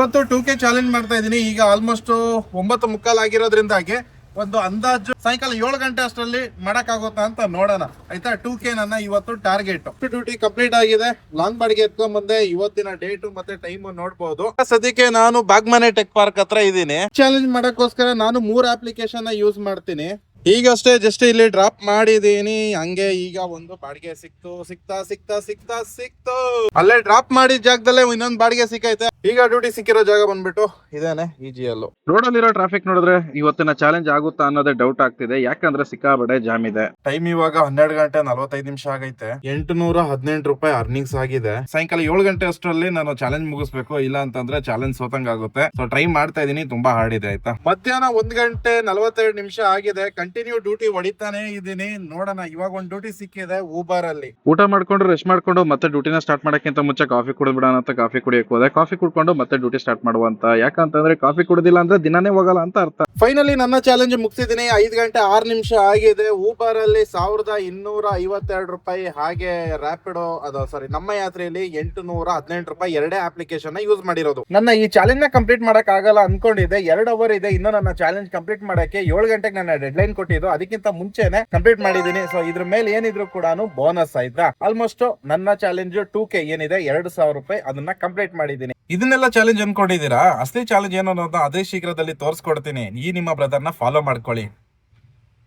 ಇವತ್ತು 2K challenge ಮಾಡ್ತಾ ಇದೀನಿ. ಈಗ ಆಲ್ಮೋಸ್ಟ್ 9:15 ಆಗಿರೋದ್ರಿಂದಾಗಿ ಒಂದು ಅಂದಾಜು ಸಾಯಂಕಾಲ 7 ಗಂಟೆ ಅಷ್ಟರಲ್ಲಿ ಮಾಡಕ್ಕಾಗುತ್ತಾ ಅಂತ ನೋಡೋಣ ಆಯ್ತಾ. 2K ನನ್ನ ಇವತ್ತು ಟಾರ್ಗೆಟ್. ಡ್ಯೂಟಿ ಕಂಪ್ಲೀಟ್ ಆಗಿದೆ. ಲಾಂಗ್ ಬಾಡಿಗೆ ಎತ್ಕೊಂಡ್ ಬಂದೆ. ಇವತ್ತಿನ ಡೇಟ್ ಮತ್ತೆ ಟೈಮ್ ನೋಡ್ಬೋದು. ಸದ್ಯಕ್ಕೆ ನಾನು ಬಾಗ್ಮನೆ ಟೆಕ್ ಪಾರ್ಕ್ ಹತ್ರ ಇದ್ದೀನಿ. ಚಾಲೆಂಜ್ ಮಾಡಕ್ಕೋಸ್ಕರ ನಾನು 3 ಅಪ್ಲಿಕೇಶನ್ ಯೂಸ್ ಮಾಡ್ತೀನಿ. ಈಗಷ್ಟೇ ಜಸ್ಟ್ ಇಲ್ಲಿ ಡ್ರಾಪ್ ಮಾಡಿದೀನಿ. ಹಂಗೆ ಈಗ ಒಂದು ಬಾಡಿಗೆ ಸಿಕ್ತು. ಅಲ್ಲೇ ಡ್ರಾಪ್ ಮಾಡಿದ ಜಾಗದಲ್ಲೇ ಇನ್ನೊಂದು ಬಾಡಿಗೆ ಸಿಕ್ಕೈತೆ. ಈಗ ಡ್ಯೂಟಿ ಸಿಕ್ಕಿರೋ ಜಾಗ ಬಂದ್ಬಿಟ್ಟು ಇದೇನೆ EGL. ರೋಡ್ ಅಲ್ಲಿರೋ ಟ್ರಾಫಿಕ್ ನೋಡಿದ್ರೆ ಇವತ್ತಿನ ಚಾಲೆಂಜ್ ಆಗುತ್ತಾ ಅನ್ನೋದೇ ಡೌಟ್ ಆಗ್ತಿದೆ. ಯಾಕಂದ್ರೆ ಸಿಕ್ಕಾಬಡೆ ಜಾಮ್ ಇದೆ. ಟೈಮ್ ಇವಾಗ 12 ಗಂಟೆ 45 ನಿಮಿಷ ಆಗೈತೆ. 818 ರೂಪಾಯಿ ಅರ್ನಿಂಗ್ಸ್ ಆಗಿದೆ. ಸಾಯಂಕಾಲ 7 ಗಂಟೆ ಅಷ್ಟರಲ್ಲಿ ನಾನು ಚಾಲೆಂಜ್ ಮುಗಿಸ್ಬೇಕು. ಇಲ್ಲ ಅಂತಂದ್ರೆ ಚಾಲೆಂಜ್ ಸೋತಂಗ್ ಆಗುತ್ತೆ. ಸೊ ಟ್ರೈ ಮಾಡ್ತಾ ಇದೀನಿ. ತುಂಬಾ ಹಾರ್ಡ್ ಇದೆ ಆಯ್ತಾ. ಮಧ್ಯಾಹ್ನ 1 ಗಂಟೆ 42 ನಿಮಿಷ ಆಗಿದೆ. ಕಂಟಿನ್ಯೂ ಡ್ಯೂಟಿ ಹೊಡಿತಾನೆ ಇದೀನಿ. ನೋಡೋಣ, ಇವಾಗ ಒಂದು ಡ್ಯೂಟಿ ಸಿಕ್ಕಿದೆ ಊಬರ್ ಅಲ್ಲಿ. ಊಟ ಮಾಡ್ಕೊಂಡು ರೆಸ್ಟ್ ಮಾಡ್ಕೊಂಡು ಮತ್ತೆ ಡ್ಯೂಟಿನ ಸ್ಟಾರ್ಟ್ ಮಾಡಕ್ಕಿಂತ ಮುಂಚೆ ಕಾಫಿ ಕುಡಿದ್ಬಿಡೋಣ ಅಂತ ಕಾಫಿ ಕುಡಿಯಕ್ಕೆ ಹೋದೆ. ಕಾಫಿ ಕುಡ್ಕೊಂಡು ಮತ್ತೆ ಡ್ಯೂಟಿ ಸ್ಟಾರ್ಟ್ ಮಾಡುವಂತ. ಯಾಕಂತಂದ್ರೆ ಕಾಫಿ ಕುಡಿದಿಲ್ಲ ಅಂದ್ರೆ ದಿನಾನೇ ಹೋಗಲ್ಲ ಅಂತ ಅರ್ಥ. ಫೈನಲಿ ನನ್ನ ಚಾಲೆಂಜ್ ಮುಗಿಸಿದೀನಿ. 5 ಗಂಟೆ 6 ನಿಮಿಷ ಆಗಿದೆ. ಊಬರ್ ಅಲ್ಲಿ 1252 ರೂಪಾಯಿ. ಹಾಗೆ ರ್ಯಾಪಿಡೋ ನಮ್ಮ ಯಾತ್ರೆಯಲ್ಲಿ 818 ರೂಪಾಯಿ. ಎರಡೇ ಅಪ್ಲಿಕೇಶನ್ ಯೂಸ್ ಮಾಡಿರೋದು. ನನ್ನ ಈ ಚಾಲೆಂಜ್ ನ ಕಂಪ್ಲೀಟ್ ಮಾಡಕ್ ಆಗಲ್ಲ ಅನ್ಕೊಂಡಿದ್ದೆ. 2 ಅವರ್ ಇದೆ ಇನ್ನು ನನ್ನ ಚಾಲೆಂಜ್ ಕಂಪ್ಲೀಟ್ ಮಾಡಕ್ಕೆ. 7 ಗಂಟೆಗೆ ನನ್ನ ಡೆಡ್ ಲೈನ್ ಕೊಟ್ಟಿದ್ದು. ಅದಕ್ಕಿಂತ ಮುಂಚೆನೆ ಕಂಪ್ಲೀಟ್ ಮಾಡಿದೀನಿ. ಸೊ ಇದ್ರ ಮೇಲೆ ಏನಿದ್ರು ಕೂಡ ಬೋನಸ್ ಆಯ್ತಾ. ಆಲ್ಮೋಸ್ಟ್ ನನ್ನ ಚಾಲೆಂಜ್ 2K ಏನಿದೆ 2000 ರೂಪಾಯಿ ಅದನ್ನ ಕಂಪ್ಲೀಟ್ ಮಾಡಿದೀನಿ. ಇದನ್ನೆಲ್ಲ ಚಾಲೆಂಜ್ ಅನ್ಕೊಂಡಿದೀರಾ? ಅಸಲಿ ಚಾಲೆಂಜ್ ಏನು ಅನ್ನೋದು ಅದೇ ಶೀಘ್ರದಲ್ಲಿ ತೋರಿಸ್ಕೊಡ್ತೀನಿ. ಈ ನಿಮ್ಮ ಬ್ರದರ್ ನ ಫಾಲೋ ಮಾಡ್ಕೊಳ್ಳಿ.